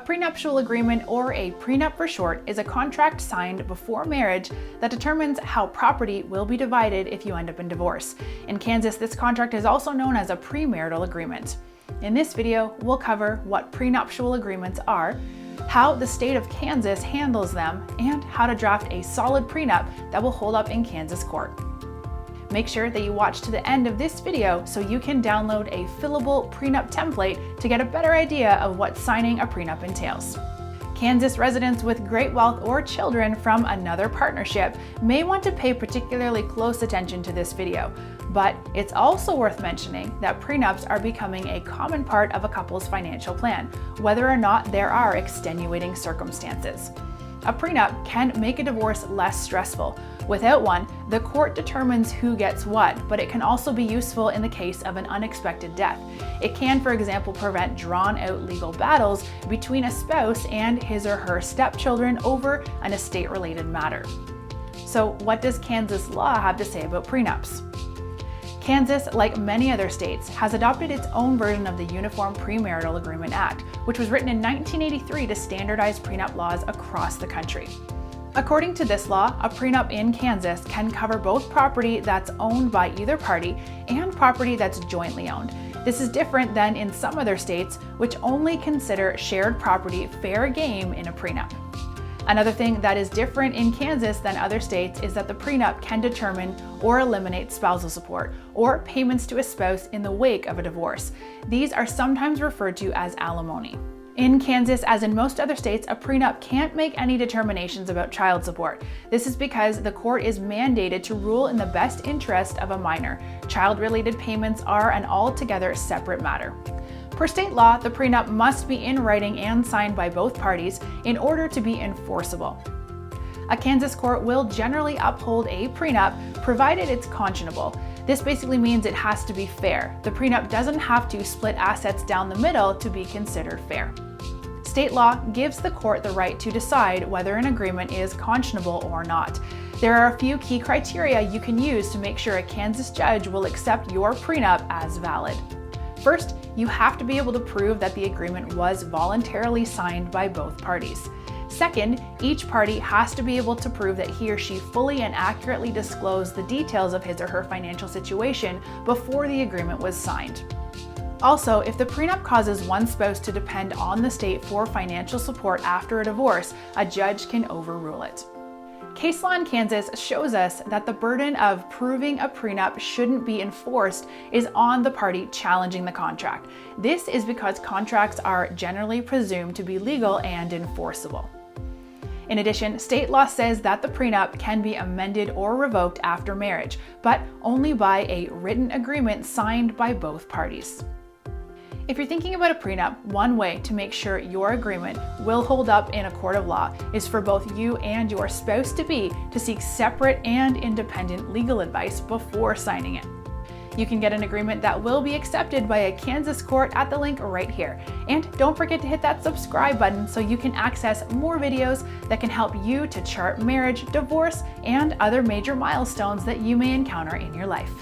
prenuptial agreement, or a prenup for short, is a contract signed before marriage that determines how property will be divided if you end up in divorce. In Kansas, this contract is also known as a premarital agreement. In this video, we'll cover what prenuptial agreements are, how the state of Kansas handles them, and how to draft a solid prenup that will hold up in Kansas court. Make sure that you watch to the end of this video so you can download a fillable prenup template to get a better idea of what signing a prenup entails. Kansas residents with great wealth or children from another partnership may want to pay particularly close attention to this video, but it's also worth mentioning that prenups are becoming a common part of a couple's financial plan, whether or not there are extenuating circumstances. A prenup can make a divorce less stressful. Without one, the court determines who gets what, but it can also be useful in the case of an unexpected death. It can, for example, prevent drawn-out legal battles between a spouse and his or her stepchildren over an estate-related matter. So, what does Kansas law have to say about prenups? Kansas, like many other states, has adopted its own version of the Uniform Premarital Agreement Act, which was written in 1983 to standardize prenup laws across the country. According to this law, a prenup in Kansas can cover both property that's owned by either party and property that's jointly owned. This is different than in some other states, which only consider shared property fair game in a prenup. Another thing that is different in Kansas than other states is that the prenup can determine or eliminate spousal support or payments to a spouse in the wake of a divorce. These are sometimes referred to as alimony. In Kansas, as in most other states, a prenup can't make any determinations about child support. This is because the court is mandated to rule in the best interest of a minor. Child-related payments are an altogether separate matter. Per state law, the prenup must be in writing and signed by both parties in order to be enforceable. A Kansas court will generally uphold a prenup provided it's conscionable. This basically means it has to be fair. The prenup doesn't have to split assets down the middle to be considered fair. State law gives the court the right to decide whether an agreement is conscionable or not. There are a few key criteria you can use to make sure a Kansas judge will accept your prenup as valid. First, you have to be able to prove that the agreement was voluntarily signed by both parties. Second, each party has to be able to prove that he or she fully and accurately disclosed the details of his or her financial situation before the agreement was signed. Also, if the prenup causes one spouse to depend on the state for financial support after a divorce, a judge can overrule it. Case law in Kansas shows us that the burden of proving a prenup shouldn't be enforced is on the party challenging the contract. This is because contracts are generally presumed to be legal and enforceable. In addition, state law says that the prenup can be amended or revoked after marriage, but only by a written agreement signed by both parties. If you're thinking about a prenup, one way to make sure your agreement will hold up in a court of law is for both you and your spouse-to-be to seek separate and independent legal advice before signing it. You can get an agreement that will be accepted by a Kansas court at the link right here. And don't forget to hit that subscribe button so you can access more videos that can help you to chart marriage, divorce, and other major milestones that you may encounter in your life.